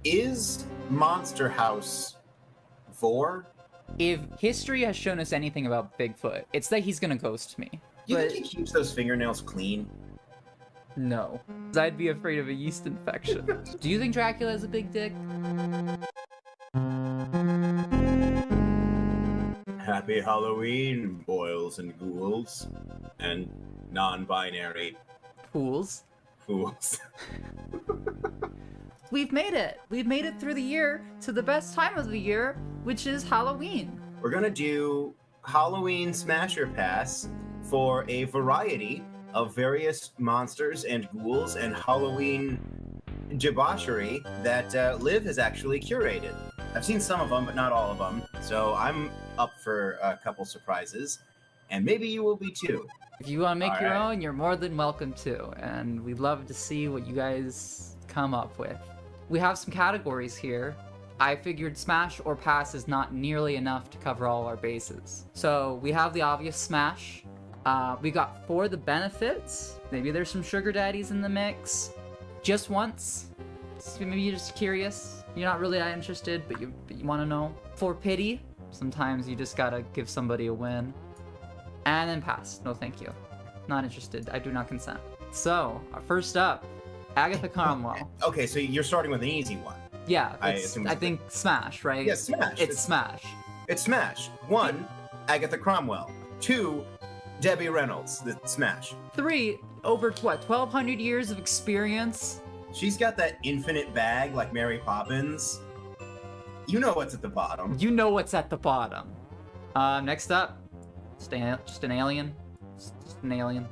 Is Monster House Vor? If history has shown us anything about Bigfoot, it's that he's gonna ghost me. You think he keeps those fingernails clean? No. I'd be afraid of a yeast infection. Do you think Dracula has a big dick? Happy Halloween, boils and ghouls, and non-binary Fools. fools. We've made it! We've made it through the year to the best time of the year, which is Halloween. We're gonna do Halloween Smasher Pass for a variety of various monsters and ghouls and Halloween debauchery that Liv has actually curated. I've seen some of them, but not all of them, so I'm up for a couple surprises, and maybe you will be too. If you want to make your own, you're more than welcome to, and we'd love to see what you guys come up with. We have some categories here. I figured Smash or Pass is not nearly enough to cover all our bases. So we have the obvious Smash. We got For the Benefits. Maybe there's some sugar daddies in the mix. Just Once. So maybe you're just curious. You're not really that interested, but you want to know. For Pity. Sometimes you just gotta give somebody a win. And then Pass. No thank you. Not interested. I do not consent. So, first up, Agatha Cromwell. Okay, so you're starting with an easy one. Yeah, I think Smash, right? Yeah, Smash. It's Smash. It's Smash. 1, Agatha Cromwell. 2, Debbie Reynolds. The Smash. 3, over what, 1,200 years of experience? She's got that infinite bag like Mary Poppins. You know what's at the bottom. You know what's at the bottom. Next up, just an alien. Just an alien.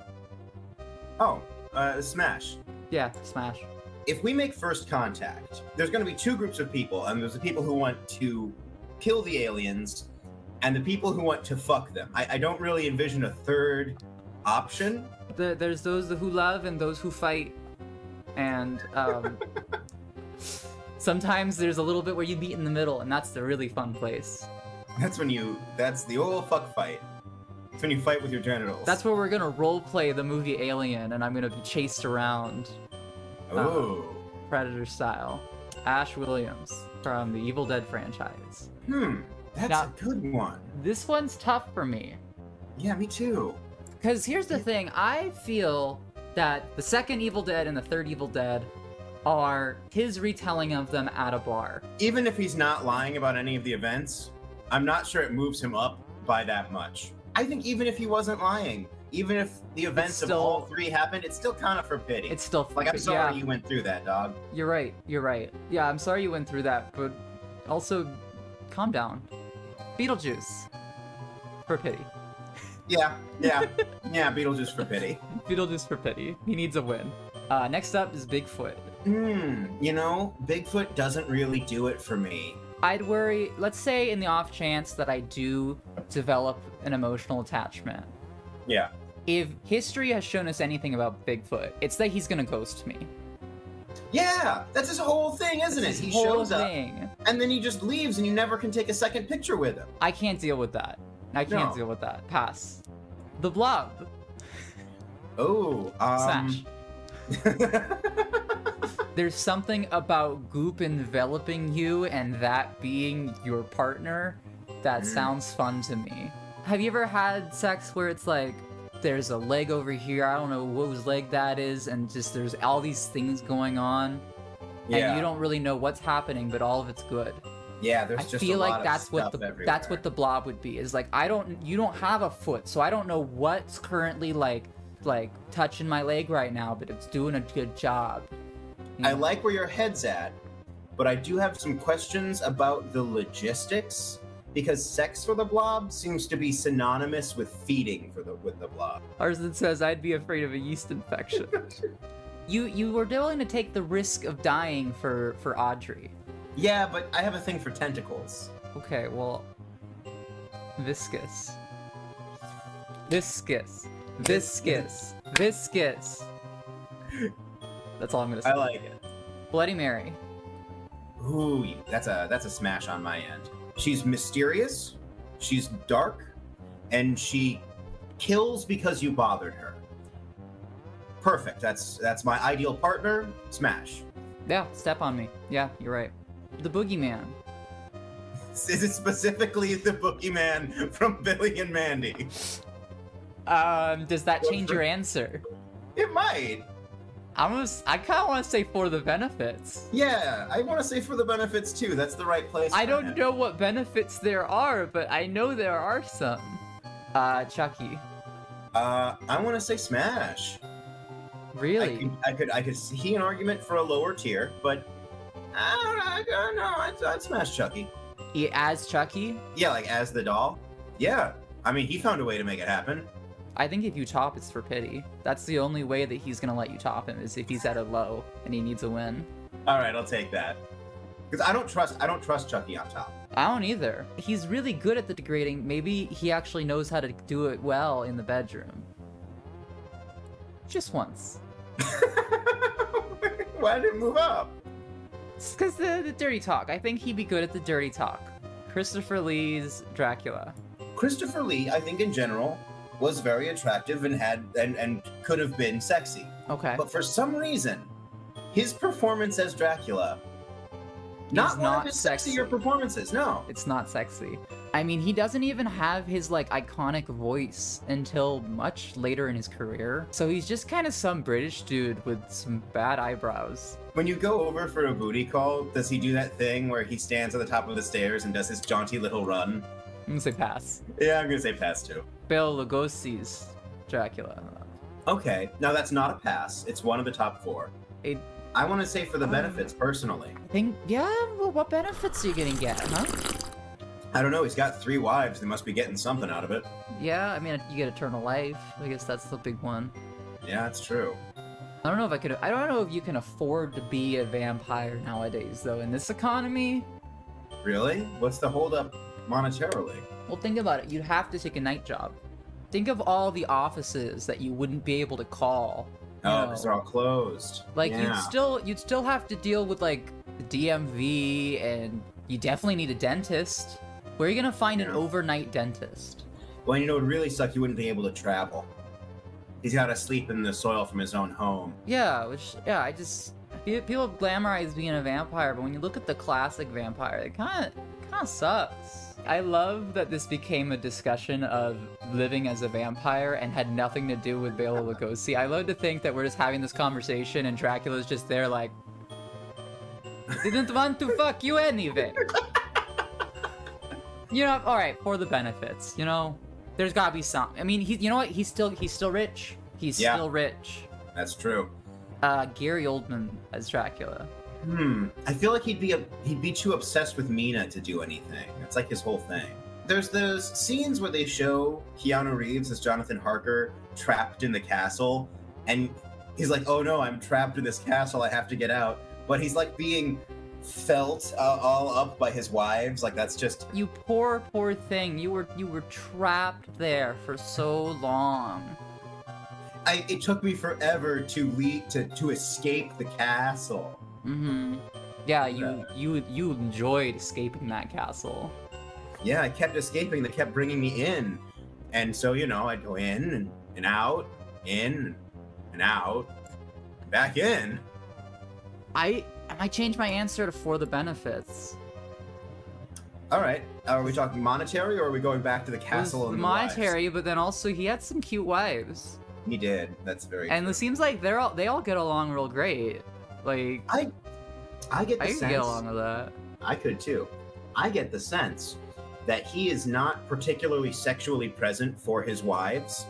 Oh, Smash. Yeah, Smash. If we make first contact, there's going to be two groups of people, and there's the people who want to kill the aliens, and the people who want to fuck them. I don't really envision a third option. There's those who love and those who fight, and sometimes there's a little bit where you meet in the middle, and that's the really fun place. That's the old fuck fight. It's when you fight with your genitals. That's where we're gonna roleplay the movie Alien, and I'm gonna be chased around. Oh. Predator style. Ash Williams from the Evil Dead franchise. That's now, a good one. This one's tough for me. Yeah, me too. Because here's the thing, I feel that the second Evil Dead and the third Evil Dead are his retelling of them at a bar. Even if he's not lying about any of the events, I'm not sure it moves him up by that much. I think even if he wasn't lying, even if the events of all three happened, it's still kind of for pity. It's still like, I'm sorry you went through that, dog. You're right, you're right. Yeah, I'm sorry you went through that, but also, calm down. Beetlejuice. For pity. Yeah, Beetlejuice for pity. Beetlejuice for pity. He needs a win. Next up is Bigfoot. You know, Bigfoot doesn't really do it for me. I'd worry, let's say in the off chance that I do develop an emotional attachment. Yeah. If history has shown us anything about Bigfoot, it's that he's gonna ghost me. Yeah, that's his whole thing, isn't it? He shows up, and then he just leaves, and you never can take a second picture with him. I can't deal with that. I can't deal with that. Pass. The Blob. Oh, Smash. There's something about goop enveloping you and that being your partner that sounds fun to me. Have you ever had sex where it's like, there's a leg over here, I don't know whose leg that is, and just there's all these things going on, and you don't really know what's happening, but all of it's good. Yeah, there's just a lot of stuff everywhere. That's what the Blob would be. Is like, you don't have a foot, so I don't know what's currently like touching my leg right now, but it's doing a good job. I like where your head's at, but I do have some questions about the logistics, because sex for the Blob seems to be synonymous with feeding with the Blob. Arson says, I'd be afraid of a yeast infection. You were willing to take the risk of dying for Audrey. Yeah, but I have a thing for tentacles. Okay, well, viscous. Viscous. Viscous. Viscous. That's all I'm gonna say. I like it. Bloody Mary. Ooh, that's a smash on my end. She's mysterious, she's dark, and she kills because you bothered her. Perfect. That's my ideal partner. Smash. Yeah, step on me. Yeah, you're right. the boogeyman. Is it specifically the boogeyman from Billy and Mandy? Does that change your answer? It might. I kind of want to say for the benefits. Yeah, I want to say for the benefits too. That's the right place. I don't know what benefits there are, but I know there are some. Chucky. I want to say Smash. Really? I could see an argument for a lower tier, but I don't know. I'd smash Chucky. As Chucky? Yeah, like as the doll. Yeah, I mean he found a way to make it happen. I think if you top, it's for pity. That's the only way that he's gonna let you top him, is if he's at a low and he needs a win. All right, I'll take that. Because I don't trust Chucky on top. I don't either. He's really good at the degrading. Maybe he actually knows how to do it well in the bedroom. Just once. Why did it move up? It's because the dirty talk. I think he'd be good at the dirty talk. Christopher Lee's Dracula. Christopher Lee, I think in general, was very attractive and could have been sexy. Okay. But for some reason, his performance as Dracula, not one of his sexier performances, no. It's not sexy. I mean, he doesn't even have his, like, iconic voice until much later in his career. So he's just kind of some British dude with some bad eyebrows. When you go over for a booty call, does he do that thing where he stands at the top of the stairs and does his jaunty little run? I'm gonna say pass. Yeah, I'm gonna say pass too. Bela Lugosi's Dracula. Okay, now that's not a pass. It's one of the top 4. I want to say for the benefits, personally. I think, yeah, well, what benefits are you gonna get, huh? I don't know, he's got 3 wives. They must be getting something out of it. Yeah, I mean, you get eternal life. I guess that's the big one. Yeah, that's true. I don't know if you can afford to be a vampire nowadays, though, in this economy. Really? What's the holdup monetarily? Well, think about it. You'd have to take a night job. Think of all the offices that you wouldn't be able to call. Oh, because they're all closed. Like, yeah. you'd still have to deal with, like, the DMV, and you definitely need a dentist. Where are you gonna find an overnight dentist? Well, you know, it would really suck. You wouldn't be able to travel. He's got to sleep in the soil from his own home. Yeah, people glamorize being a vampire, but when you look at the classic vampire, it kind of sucks. I love that this became a discussion of living as a vampire and had nothing to do with Bela Lugosi. I love to think that we're just having this conversation and Dracula's just there like, didn't want to fuck you anyway. You know, all right, for the benefits, you know, there's gotta be some. I mean, you know what? He's still rich. He's still rich. That's true. Gary Oldman as Dracula. I feel like he'd be too obsessed with Mina to do anything. That's like his whole thing. There's those scenes where they show Keanu Reeves as Jonathan Harker trapped in the castle, and he's like, "Oh no, I'm trapped in this castle. I have to get out." But he's like being felt all up by his wives. Like that's just you poor thing. You were trapped there for so long. It took me forever to escape the castle. Mm-hmm. Yeah, you enjoyed escaping that castle. Yeah, I kept escaping. They kept bringing me in, and so you know, I'd go in and out, in and out, back in. I might change my answer to for the benefits. All right, are we talking monetary, or are we going back to the castle and the monetary? wives? But then also he had some cute wives. He did. That's very. And true. it seems like they all get along real great. Like I get the sense. I could get along with that. I could too. I get the sense that he is not particularly sexually present for his wives,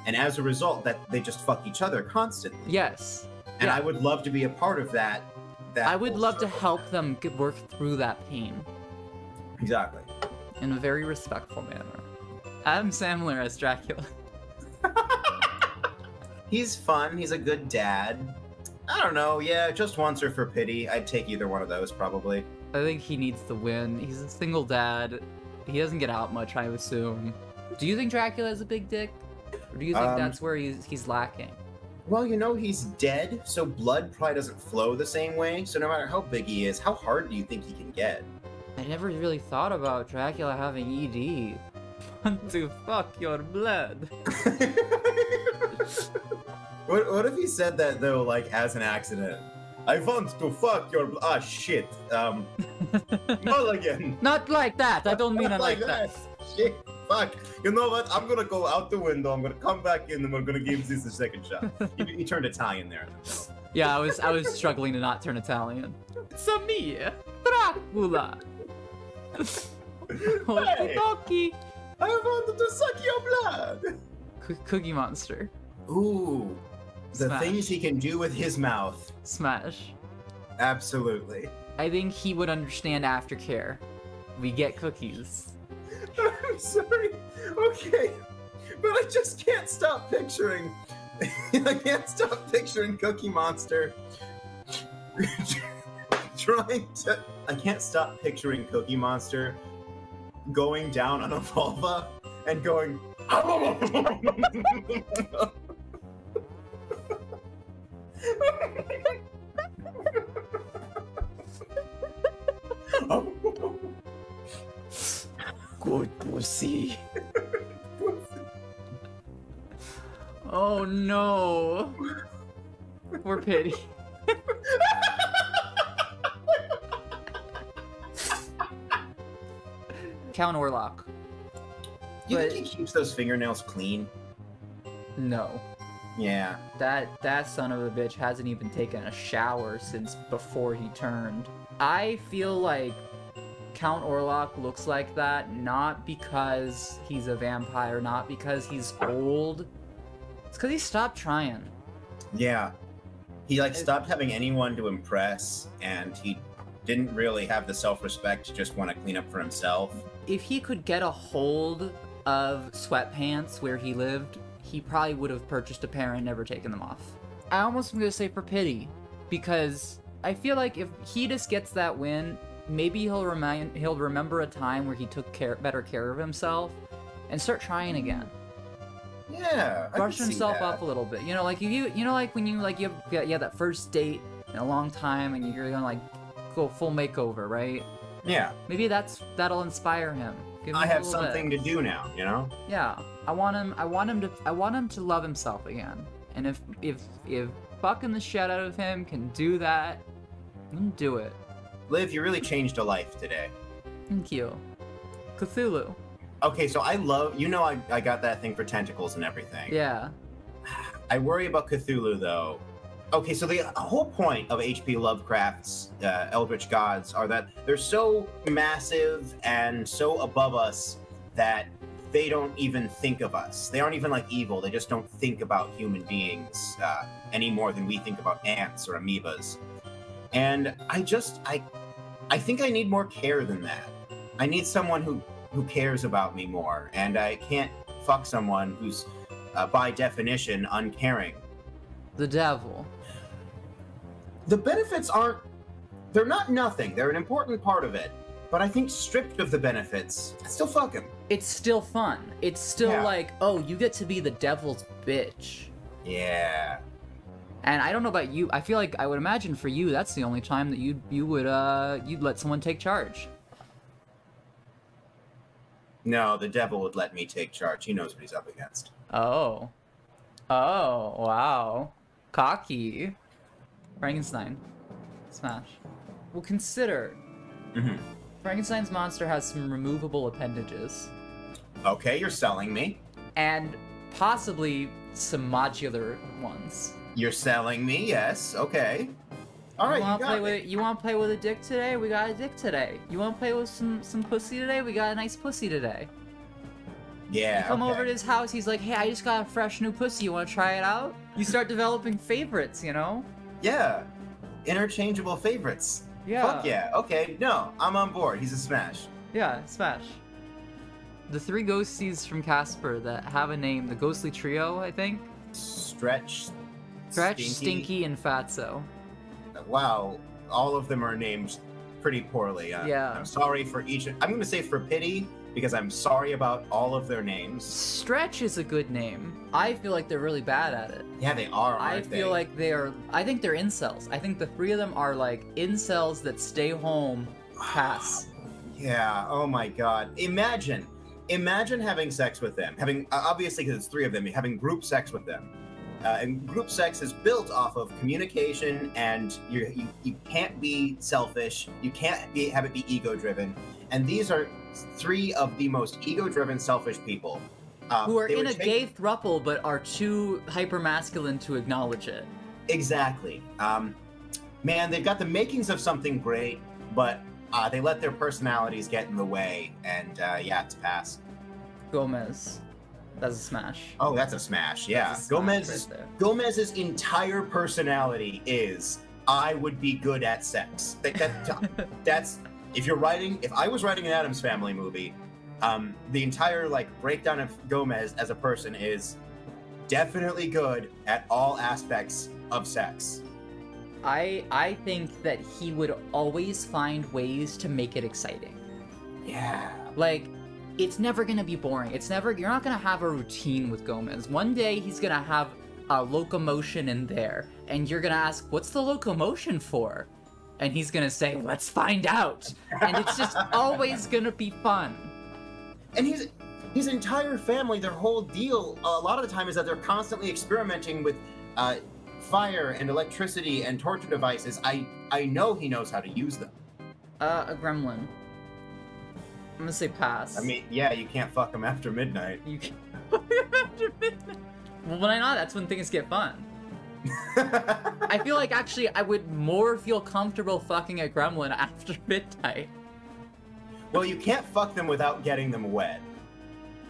and as a result, that they just fuck each other constantly. Yes. And I would love to be a part of that. I would love to help them work through that pain. Exactly. In a very respectful manner. Adam Sandler as Dracula. He's fun. He's a good dad. I don't know. Yeah, just once or for pity. I'd take either one of those, probably. I think he needs the win. He's a single dad. He doesn't get out much, I assume. Do you think Dracula has a big dick? Or do you think that's where he's lacking? Well, you know, he's dead, so blood probably doesn't flow the same way. So no matter how big he is, how hard do you think he can get? I never really thought about Dracula having ED. Want to fuck your blood. What if he said that, though, like, as an accident? I want to fuck your... Ah, shit. Mulligan. Not like that. I don't mean it Not like that. Shit. Fuck. You know what? I'm gonna go out the window. I'm gonna come back in, and we're gonna give this a second shot. He turned Italian there. Yeah, I was struggling to not turn Italian. It's a me, Dracula. Hey, Okie I wanted to suck your blood. Cookie Monster. Ooh, the Smash. things he can do with his mouth. Smash. Absolutely. I think he would understand aftercare. We get cookies. I'm sorry. Okay, but I just can't stop picturing. I can't stop picturing Cookie Monster trying to. I can't stop picturing Cookie Monster going down on a vulva and going. Good pussy. Oh no. Poor Pity. Count Orlok. Do you But- think he keeps those fingernails clean? No. Yeah. That son of a bitch hasn't even taken a shower since before he turned. I feel like Count Orlok looks like that not because he's a vampire, not because he's old. It's because he stopped trying. Yeah. He stopped having anyone to impress, and he didn't really have the self-respect to just want to clean up for himself. If he could get a hold of sweatpants where he lived, he probably would have purchased a pair and never taken them off. I almost am gonna say for Pity, because I feel like if he just gets that win, maybe he'll remember a time where he took better care of himself and start trying again. Yeah, I Brush can see himself that. up a little bit. You know, like you know, like when you have that first date in a long time and you're gonna like go full makeover, right? Yeah, Maybe that'll inspire him. Give him I a have little bit. something to do now, you know? Yeah, I want him to love himself again. And if fucking the shit out of him can do that, then do it. Liv, you really changed a life today. Thank you. Cthulhu. Okay, so I love, I got that thing for tentacles and everything. Yeah. I worry about Cthulhu, though. Okay, so the whole point of H.P. Lovecraft's Eldritch Gods are that they're so massive and so above us that they don't even think of us. They aren't even like evil. They just don't think about human beings any more than we think about ants or amoebas. And I think I need more care than that. I need someone who cares about me more, and I can't fuck someone who's, by definition, uncaring. The devil. The benefits they're not nothing. They're an important part of it. But I think stripped of the benefits, I still fuck him. It's still fun. It's still Yeah. like, oh, you get to be the devil's bitch. Yeah. And I don't know about you. I feel like I would imagine for you, that's the only time that you'd let someone take charge. No, the devil would let me take charge. He knows what he's up against. Oh. Oh, wow. Cocky. Frankenstein. Smash. Well, consider. Mhm. Frankenstein's monster has some removable appendages. Okay, you're selling me. And possibly some modular ones. You're selling me, yes. Okay. All right, you got me. You want to play with a dick today? We got a dick today. You want to play with some pussy today? We got a nice pussy today. Yeah, You come okay. over to his house, he's like, hey, I just got a fresh new pussy. You want to try it out? You start developing favorites, you know? Yeah. Interchangeable favorites. Yeah. Fuck yeah. Okay, no, I'm on board. He's a smash. Yeah, smash. The three ghosties from Casper that have a name, the Ghostly Trio, I think? Stretch, Stinky, and Fatso. Wow, all of them are named pretty poorly. Yeah. I'm sorry for each. I'm going to say for pity because I'm sorry about all of their names. Stretch is a good name. I feel like they're really bad at it. Yeah, they are. I Aren't feel they? like I think they're incels. I think the three of them are like incels that stay home, pass. Yeah. Oh my God. Imagine having sex with them. Having obviously because it's three of them, having group sex with them, and group sex is built off of communication, and you can't be selfish, you can't have it be ego-driven, and these are three of the most ego-driven, selfish people. Who are in a gay throuple, but are too hyper-masculine to acknowledge it. Exactly. Man, they've got the makings of something great, but they let their personalities get in the way, and yeah, it's a pass. Gomez. That's a smash. Oh, that's a smash, yeah. Gomez's entire personality is, I would be good at sex. That's, if I was writing an Addams Family movie, the entire, like, breakdown of Gomez as a person is definitely good at all aspects of sex. I think that he would always find ways to make it exciting. Yeah. Like, it's never gonna be boring. You're not gonna have a routine with Gomez. One day he's gonna have a locomotion in there, and you're gonna ask, what's the locomotion for? And he's gonna say, let's find out. And it's just always gonna be fun. And his entire family, their whole deal, a lot of the time is that they're constantly experimenting with fire and electricity and torture devices. I know he knows how to use them. A gremlin. I'm gonna say pass. I mean, yeah, you can't fuck him after midnight. You can't fuck him after midnight. Well, why not? That's when things get fun. I feel like, actually, I would more feel comfortable fucking a gremlin after midnight. Well, you can't fuck them without getting them wet.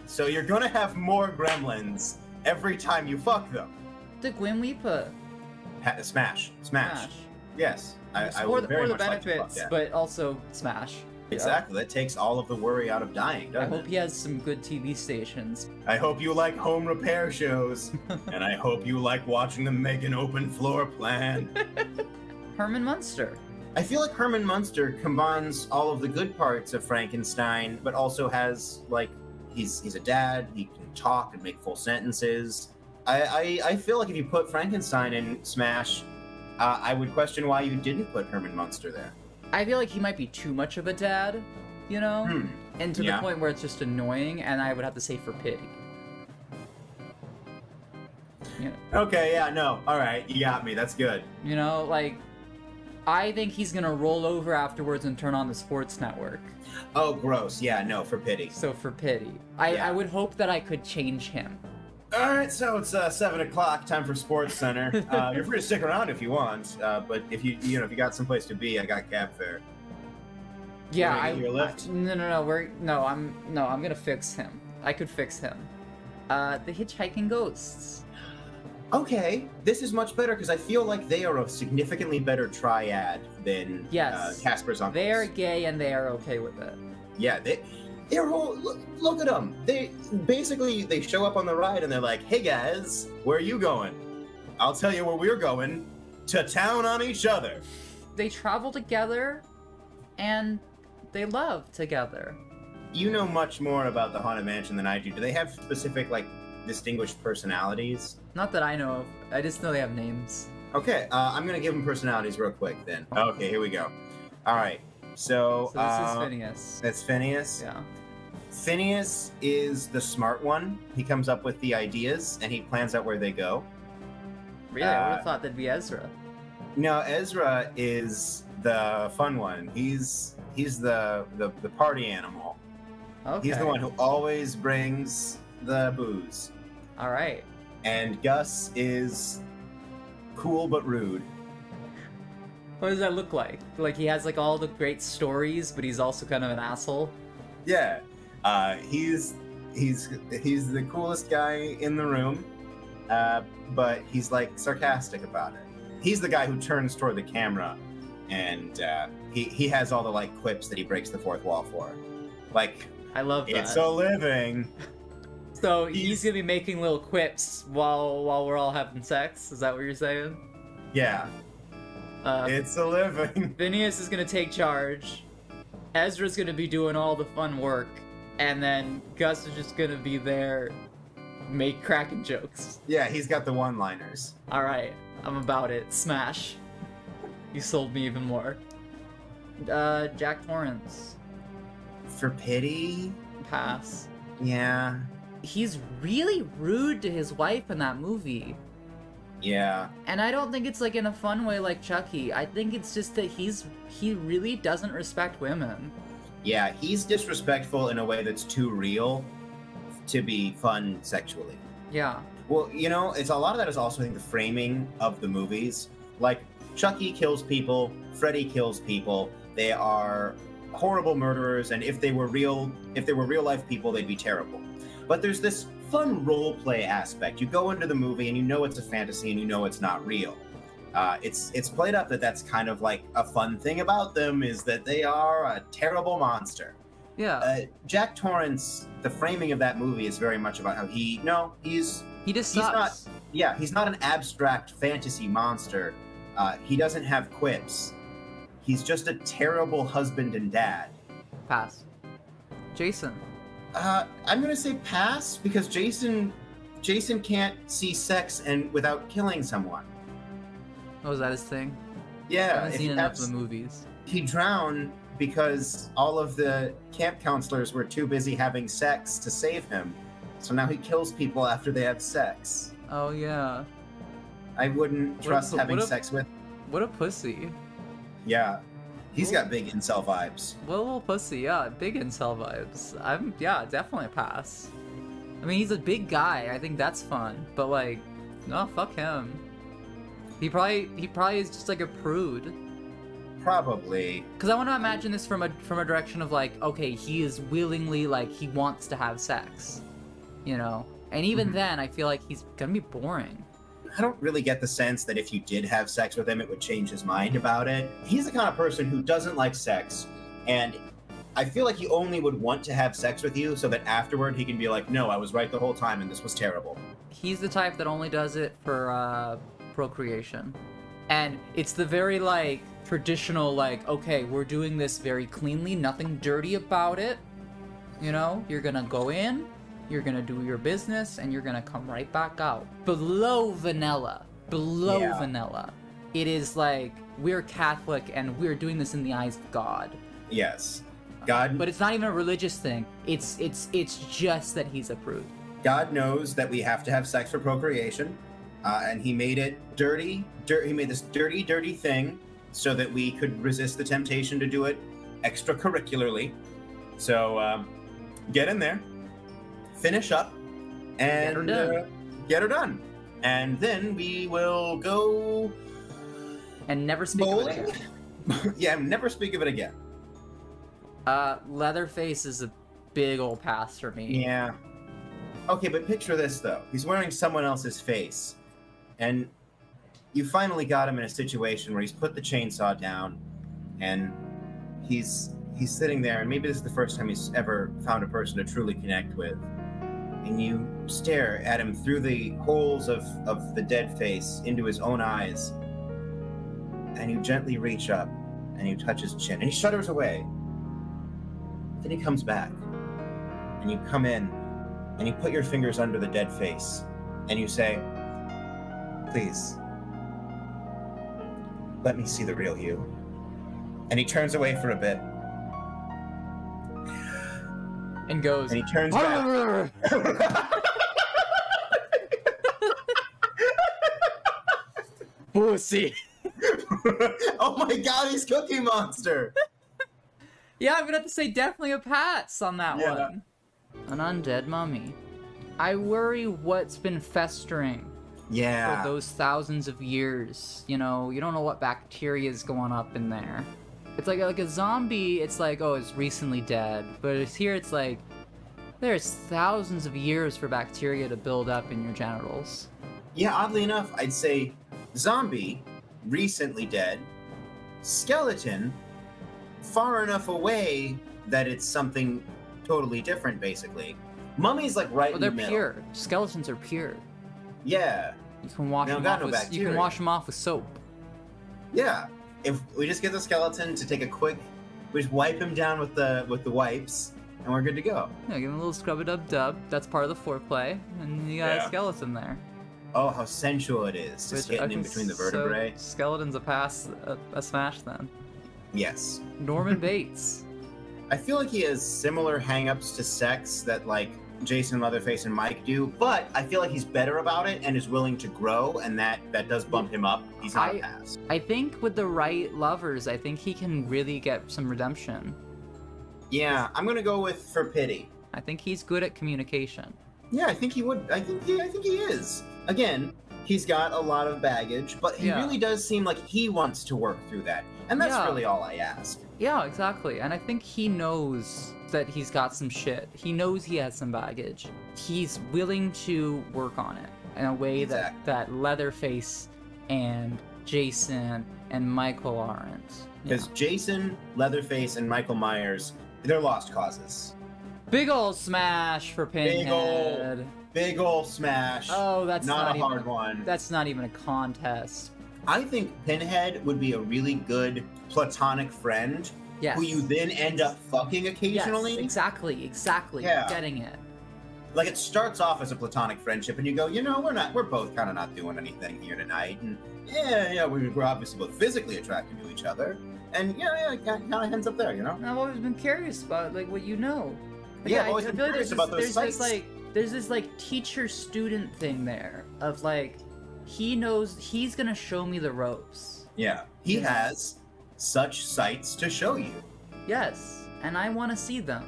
So you're gonna have more gremlins every time you fuck them. The Gwen Weepa. Smash. Yes. I For would very the much like to fuck benefits, that. but also smash. Exactly. That takes all of the worry out of dying, doesn't it? I hope he has some good TV stations. I hope you like home repair shows. And I hope you like watching them make an open floor plan. Herman Munster. I feel like Herman Munster combines all of the good parts of Frankenstein, but also has, like, he's a dad, he can talk and make full sentences. I feel like if you put Frankenstein in Smash, I would question why you didn't put Herman Munster there. I feel like he might be too much of a dad, you know? And to the point where it's just annoying, and I would have to say for pity. You know? Okay, yeah, no. Alright, you got me. That's good. You know, like, I think he's gonna roll over afterwards and turn on the sports network. Oh, gross. Yeah, no, for pity. So for pity. I would hope that I could change him. Alright, so it's 7 o'clock, time for Sports Center. You're free to stick around if you want, but if you got someplace to be, I got cab fare. Yeah, I'm gonna fix him. I could fix him. The Hitchhiking Ghosts. Okay, this is much better because I feel like they are a significantly better triad than Casper's Uncles. They are gay and they are okay with it. Yeah, they're all, look at them. They show up on the ride and they're like, hey guys, where are you going? I'll tell you where we're going. To town on each other. They travel together and they love together. You know much more about the Haunted Mansion than I do. Do they have specific, like, distinguished personalities? Not that I know of. I just know they have names. Okay, I'm gonna give them personalities real quick then. Okay, here we go. All right, so this is Phineas. That's Phineas? Yeah. Phineas is the smart one. He comes up with the ideas, and he plans out where they go. Really? I would have thought that'd be Ezra. No, Ezra is the fun one. He's the party animal. Okay. He's the one who always brings the booze. All right. And Gus is cool but rude. What does that look like? Like he has like all the great stories, but he's also kind of an asshole. Yeah. He's the coolest guy in the room, but he's like sarcastic about it. He's the guy who turns toward the camera, and he has all the like quips that he breaks the fourth wall for. Like, I love that. It's a living. So he's gonna be making little quips while we're all having sex. Is that what you're saying? Yeah. It's a living. Phineas is gonna take charge. Ezra's gonna be doing all the fun work, and then Gus is just gonna be there, cracking jokes. Yeah, he's got the one-liners. All right, I'm about it. Smash. You sold me even more. Jack Torrance. For pity? Pass. Yeah. He's really rude to his wife in that movie. Yeah. And I don't think it's like in a fun way like Chucky. I think it's just that he really doesn't respect women. Yeah, he's disrespectful in a way that's too real to be fun sexually. Yeah. Well, you know, it's a lot of that is also, I think, the framing of the movies. Like, Chucky kills people, Freddy kills people. They are horrible murderers, and if they were real life people, they'd be terrible. But there's this fun role play aspect. You go into the movie and you know it's a fantasy and you know it's not real. It's played up that that's kind of like a fun thing about them is that they are a terrible monster. Yeah. Jack Torrance, the framing of that movie is very much about how he just sucks. He's not an abstract fantasy monster. He doesn't have quips. He's just a terrible husband and dad. Pass. Jason. I'm gonna say pass because Jason can't see sex and without killing someone. Oh, is that his thing? Yeah. I haven't seen enough of the movies. He drowned because all of the camp counselors were too busy having sex to save him. So now he kills people after they have sex. Oh, yeah. I wouldn't trust having sex with. What a pussy. Yeah. He's got big incel vibes. What a little pussy, yeah. Big incel vibes. Yeah, definitely a pass. I mean, he's a big guy. I think that's fun. But, like, no, fuck him. He probably is just, like, a prude. Probably. Because I want to imagine this from a direction of, like, okay, he is willingly, like, he wants to have sex. You know? And even then, I feel like he's gonna be boring. I don't really get the sense that if you did have sex with him, it would change his mind about it. He's the kind of person who doesn't like sex, and I feel like he only would want to have sex with you so that afterward he can be like, no, I was right the whole time and this was terrible. He's the type that only does it for procreation. And it's the very, like, traditional, like, okay, we're doing this very cleanly, nothing dirty about it. You know, you're gonna go in, you're gonna do your business, and you're gonna come right back out. Below vanilla. Below vanilla. It is like, we're Catholic and we're doing this in the eyes of God. Yes. God. But it's not even a religious thing. It's just that he's a prude. God knows that we have to have sex for procreation, and he made it dirty. He made this dirty, dirty thing so that we could resist the temptation to do it extracurricularly. So, get in there. Finish up and get her done. And then we will go and never speak bowling. of it again. Yeah, never speak of it again. Leatherface is a big old pass for me. Yeah. Okay, but picture this though. He's wearing someone else's face. And you finally got him in a situation where he's put the chainsaw down and he's sitting there, and maybe this is the first time he's ever found a person to truly connect with. And you stare at him through the holes of the dead face into his own eyes. And you gently reach up and you touch his chin. And he shudders away. Then he comes back. And you come in and you put your fingers under the dead face. And you say, please, let me see the real you. And he turns away for a bit. And goes, and he turns back. Pussy. Oh my god, he's Cookie Monster. Yeah, I'm gonna have to say definitely a pass on that one. An undead mummy. I worry what's been festering for those thousands of years. You know, you don't know what bacteria is going up in there. It's like a zombie, it's like, oh, it's recently dead. But it's here, it's like, there's thousands of years for bacteria to build up in your genitals. Yeah, oddly enough, I'd say zombie, recently dead, skeleton, far enough away that it's something totally different, basically. Mummy's like right in the middle. They're pure. Skeletons are pure. Yeah. You can wash them off with, you can wash them off with soap. Yeah. If we just get the skeleton to take a quick, we just wipe him down with the wipes, and we're good to go. Yeah, give him a little scrub-a-dub-dub. That's part of the foreplay, and you got a skeleton there. Oh, how sensual it is, just getting in between the vertebrae. So, skeleton's a smash then. Yes. Norman Bates. I feel like he has similar hang-ups to sex that, like, Jason, Leatherface, and Mike do, but I feel like he's better about it and is willing to grow, and that does bump him up. He's not a pass. I think with the right lovers, I think he can really get some redemption. Yeah, I'm gonna go with for pity. I think he's good at communication. Yeah, I think he would. I think he is. Again, he's got a lot of baggage, but he really does seem like he wants to work through that, and that's really all I ask. Yeah, exactly. And I think he knows that he's got some shit. He knows he has some baggage. He's willing to work on it in a way that Leatherface and Jason and Michael aren't. Because Jason, Leatherface, and Michael Myers, they're lost causes. Big ol' smash for Pinhead. Big ol' smash. Oh, that's not a hard one. That's not even a contest. I think Pinhead would be a really good platonic friend who you then end up fucking occasionally. Yes, exactly. Yeah. Getting it. Like, it starts off as a platonic friendship, and you go, you know, we're both kind of not doing anything here tonight, and we're obviously both physically attracted to each other, and it kind of ends up there, you know? I've always been curious about, like, what you know. Like, I've always been curious about those sites. There's this, like, teacher-student thing there, of, like, he knows he's gonna show me the ropes. Yeah, he has such sights to show you. Yes, and I want to see them.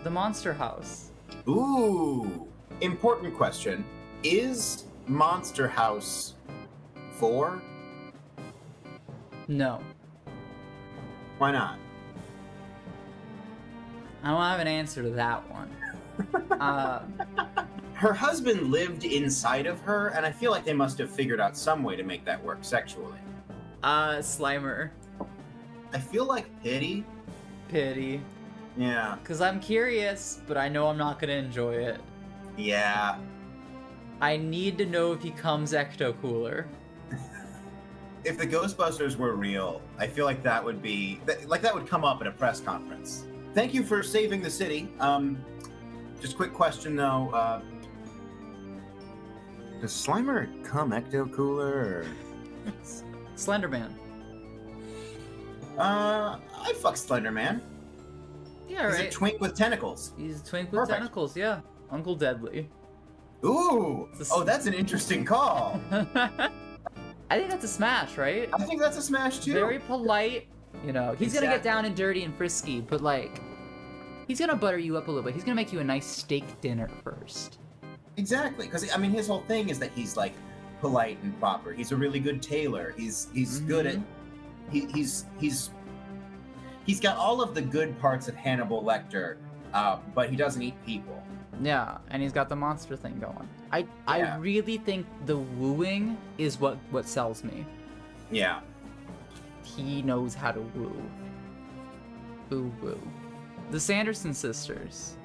The Monster House. Ooh, important question. Is Monster House 4? No. Why not? I don't have an answer to that one. Her husband lived inside of her, and I feel like they must have figured out some way to make that work sexually. Slimer. I feel like pity. Pity. Yeah. Because I'm curious, but I know I'm not going to enjoy it. Yeah. I need to know if he comes ecto-cooler. If the Ghostbusters were real, I feel like that would be... that would come up at a press conference. Thank you for saving the city. Just quick question, though. Does Slimer come ecto-cooler, or... Slenderman. I'd fuck Slenderman. Yeah, right. He's a twink with tentacles. He's a twink with tentacles, yeah. Uncle Deadly. Ooh! Oh, that's an interesting call. I think that's a smash, right? I think that's a smash, too. Very polite. You know, he's gonna get down and dirty and frisky, but, like, he's gonna butter you up a little bit. He's gonna make you a nice steak dinner first. Exactly, because, I mean, his whole thing is that he's, like, polite and proper. He's a really good tailor. He's good at... He's got all of the good parts of Hannibal Lecter, but he doesn't eat people. Yeah, and he's got the monster thing going. I really think the wooing is what sells me. Yeah. He knows how to woo. Woo. The Sanderson sisters.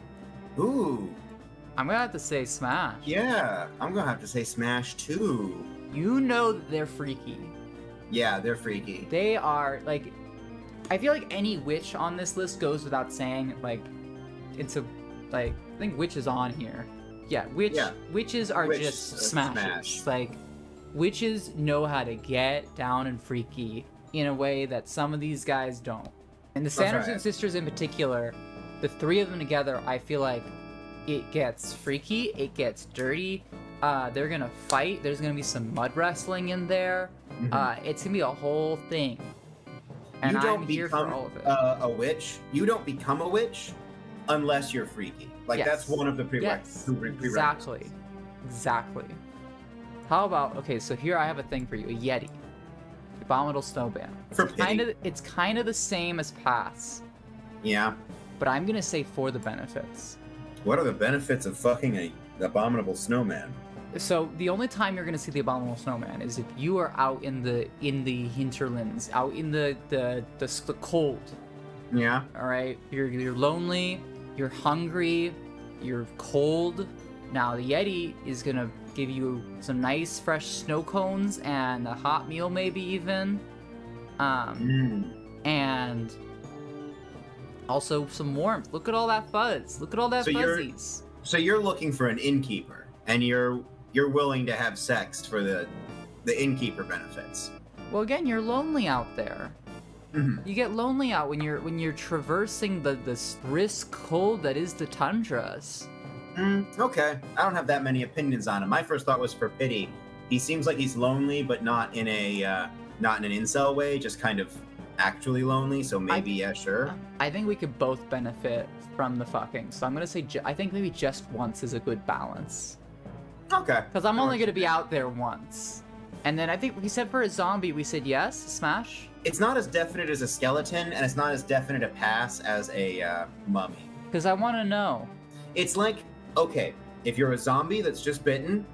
Ooh. I'm gonna have to say smash. Yeah, I'm gonna have to say smash too. You know that they're freaky. Yeah, they're freaky. They are, like... I feel like any witch on this list goes without saying, like... It's a... Like, I think witch is on here. Yeah, witches are just smashes. Like, witches know how to get down and freaky in a way that some of these guys don't. And the Sanderson sisters in particular, the three of them together, I feel like it gets freaky, it gets dirty, they're gonna fight, there's gonna be some mud wrestling in there, it's gonna be a whole thing. And I'm here for all of it. A witch. You don't become a witch unless you're freaky. Like, that's one of the prerequisites. Exactly. How about, okay, so here I have a thing for you, a Yeti. Abominable Snowman. It's kind of the same as Pass. Yeah. But I'm gonna say for the benefits. What are the benefits of fucking a Abominable Snowman? So the only time you're gonna see the Abominable Snowman is if you are out in the hinterlands, out in the cold. Yeah. All right. You're lonely. You're hungry. You're cold. Now the Yeti is gonna give you some nice fresh snow cones and a hot meal, maybe even, and also some warmth. Look at all that fuzz. Look at all that fuzzies. So you're looking for an innkeeper, and you're willing to have sex for the innkeeper benefits. Well, again, you're lonely out there. You get lonely out when you're traversing the brisk cold that is the tundras. Okay. I don't have that many opinions on him. My first thought was for pity. He seems like he's lonely, but not in an incel way, just kind of actually lonely, so maybe, yeah, sure. I think we could both benefit from the fucking, so I'm gonna say, I think maybe just once is a good balance. Okay. Because I'm only gonna be out there once. And then I think we said for a zombie, we said yes, smash? It's not as definite as a skeleton, and it's not as definite a pass as a mummy. Because I want to know. It's like, okay, if you're a zombie that's just bitten,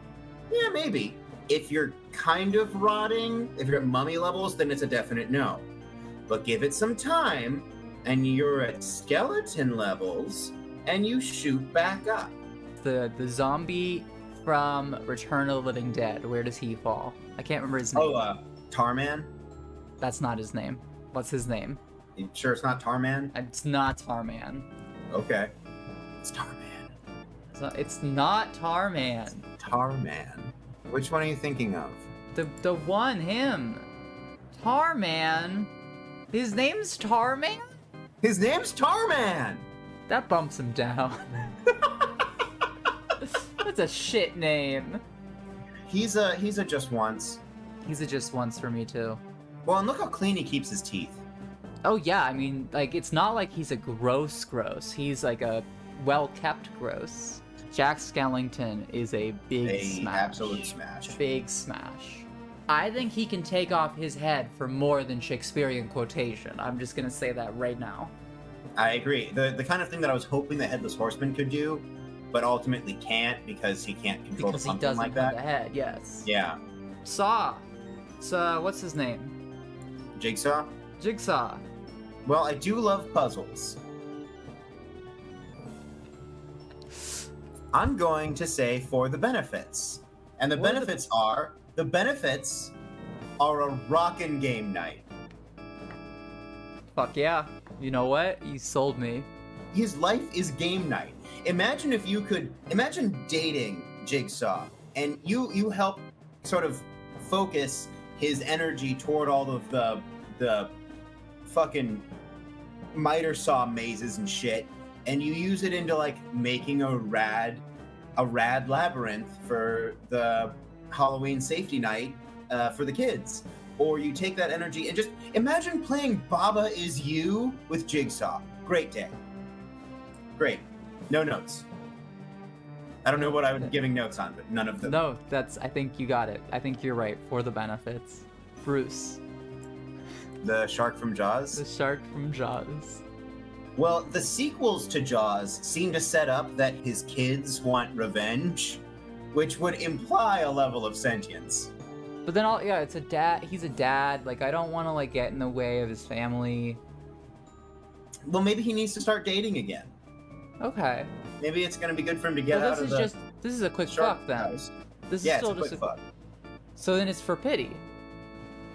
yeah, maybe. If you're kind of rotting, if you're at mummy levels, then it's a definite no. But give it some time, and you're at skeleton levels, and you shoot back up. The zombie from Return of the Living Dead, where does he fall? I can't remember his name. Oh, Tarman? That's not his name. What's his name? You sure it's not Tarman? It's not Tarman. Okay. It's Tarman. It's not Tarman. Tarman. Which one are you thinking of? The one, him. Tarman. His name's Tarman? His name's Tarman! That bumps him down. That's a shit name. He's a just once. He's a just once for me too. Well, and look how clean he keeps his teeth. Oh yeah, I mean, like, it's not like he's a gross. He's like a well-kept gross. Jack Skellington is a big smash. Absolute smash. Big smash. I think he can take off his head for more than Shakespearean quotation. I'm just gonna say that right now. I agree. The kind of thing that I was hoping the Headless Horseman could do, but ultimately can't because he can't control because something like that. Because he doesn't have the head, yes. Yeah. Saw. So, what's his name? Jigsaw? Jigsaw. Well, I do love puzzles. I'm going to say for the benefits. And the benefits are a rockin' game night. Fuck yeah. You know what? You sold me. His life is game night. Imagine dating Jigsaw, and you help sort of focus his energy toward all of the fucking miter saw mazes and shit, and you use it into like making a rad labyrinth for the Halloween safety night for the kids. Or you take that energy and just imagine playing Baba Is You with Jigsaw. Great day. Great. No notes. I don't know what I was giving notes on, but none of them. No, I think you got it. I think you're right. For the benefits. Bruce. The shark from Jaws? The shark from Jaws. Well, the sequels to Jaws seem to set up that his kids want revenge, which would imply a level of sentience. But then, it's a dad. He's a dad. Like, I don't want to, like, get in the way of his family. Well, maybe he needs to start dating again. Okay. Maybe it's gonna be good for him to get out of the... This is a quick fuck, then. House. This yeah, is still it's a quick fuck. So then it's for pity.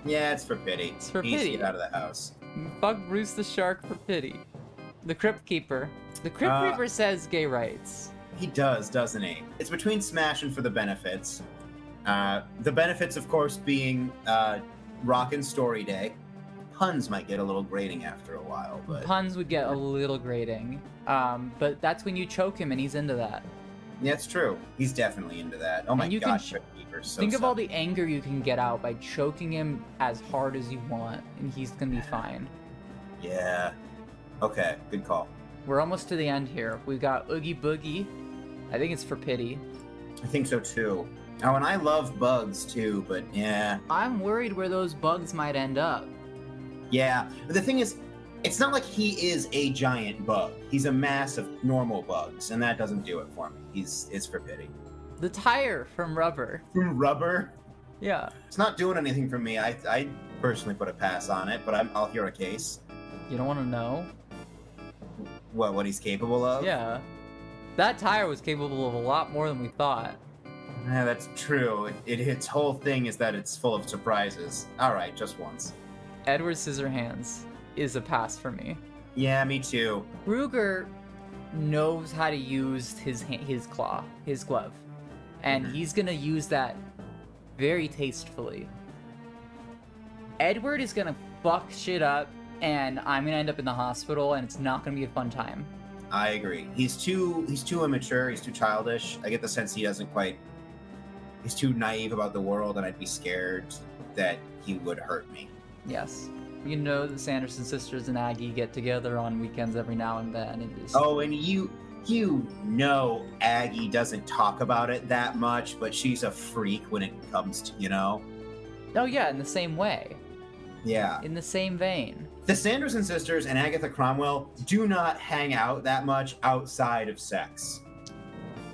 Yeah, it's for pity. It's for He needs pity. to get out of the house. Fuck Bruce the Shark for pity. The Crypt Keeper. The Crypt Keeper says gay rights. He does, doesn't he? It's between smash and for the benefits. The benefits, of course, being Rockin' Story Day. Puns might get a little grating after a while, but... Puns would get a little grating. But that's when you choke him and he's into that. Yeah, it's true. He's definitely into that. Oh my god, Crypt Keeper, so think of all the anger you can get out by choking him as hard as you want, and he's gonna be fine. Yeah. Okay, good call. We're almost to the end here. We've got Oogie Boogie. I think it's for pity. I think so too. Oh, and I love bugs too, but yeah. I'm worried where those bugs might end up. Yeah, but the thing is, it's not like he is a giant bug. He's a mass of normal bugs, and that doesn't do it for me. It's for pity. The tire from Rubber. From Rubber? Yeah. It's not doing anything for me. I personally put a pass on it, but I'll hear a case. You don't want to know? What he's capable of? Yeah. That tire was capable of a lot more than we thought. Yeah, that's true. Its whole thing is that it's full of surprises. Alright, just once. Edward Scissorhands is a pass for me. Yeah, me too. Ruger knows how to use his glove. And he's gonna use that very tastefully. Edward is gonna fuck shit up, and I'm gonna end up in the hospital, and it's not gonna be a fun time. I agree. He's too immature. He's too childish. I get the sense he doesn't quite. He's too naive about the world, and I'd be scared that he would hurt me. Yes. You know, the Sanderson sisters and Aggie get together on weekends every now and then. And just... Oh, and you know Aggie doesn't talk about it that much, but she's a freak when it comes to, you know? Oh, yeah, in the same way. Yeah. In the same vein. The Sanderson sisters and Agatha Cromwell do not hang out that much outside of sex.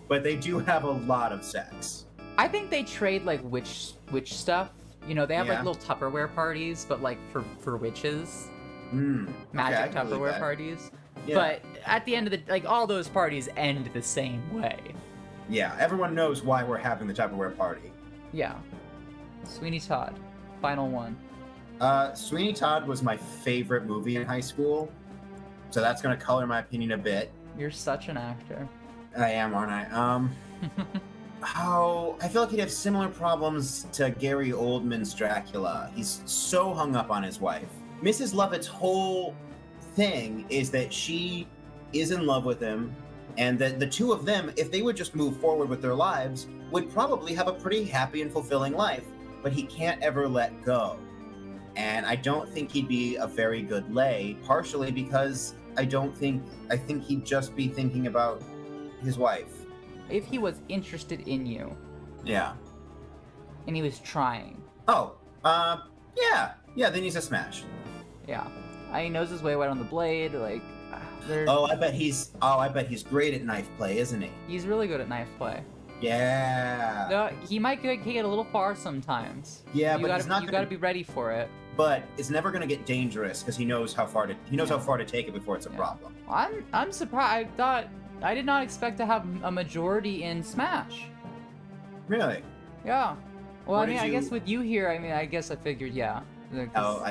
But they do have a lot of sex. I think they trade, like, witch stuff. You know, they have, like, little Tupperware parties, but, like, for witches. Magic Tupperware parties. Yeah. But at the end of the... Like, all those parties end the same way. Yeah, everyone knows why we're having the Tupperware party. Yeah. Sweeney Todd. Final one. Sweeney Todd was my favorite movie in high school. So that's going to color my opinion a bit. You're such an actor. I am, aren't I? I feel like he'd have similar problems to Gary Oldman's Dracula. He's so hung up on his wife. Mrs. Lovett's whole thing is that she is in love with him, and that the two of them, if they would just move forward with their lives, would probably have a pretty happy and fulfilling life, but he can't ever let go. And I don't think he'd be a very good lay, partially because I think he'd just be thinking about his wife. If he was interested in you. Yeah. And he was trying. Oh, yeah, then he's a smash. Yeah. He knows his way right on the blade, like... I bet he's great at knife play, isn't he? He's really good at knife play. Yeah. No, he might get a little far sometimes. Yeah, you gotta be ready for it. But it's never gonna get dangerous because he knows how far to take it before it's a problem. I'm surprised. I did not expect to have a majority in Smash. Really? Yeah. Well, I guess with you here, I guess I figured, yeah. Oh,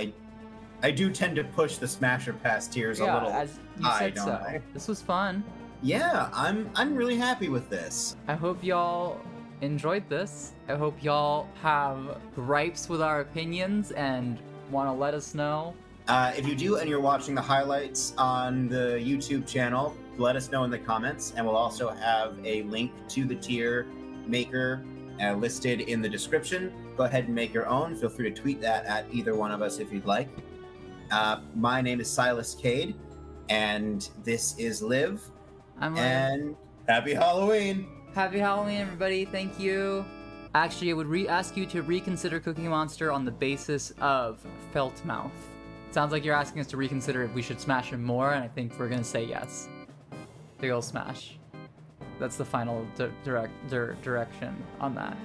I do tend to push the Smasher Pass tiers a little as you said so. This was fun. Yeah, I'm really happy with this. I hope y'all enjoyed this. I hope y'all have gripes with our opinions and want to let us know. If you do and you're watching the highlights on the YouTube channel, let us know in the comments, and we'll also have a link to the tier maker listed in the description. Go ahead and make your own. Feel free to tweet that at either one of us if you'd like. My name is Silas Kade, and this is Liv. I'm Liv. And happy Halloween! Happy Halloween, everybody. Thank you. Actually, I would ask you to reconsider Cookie Monster on the basis of felt mouth. Sounds like you're asking us to reconsider if we should smash him more, and I think we're gonna say yes. Big ol' smash. That's the final direction on that.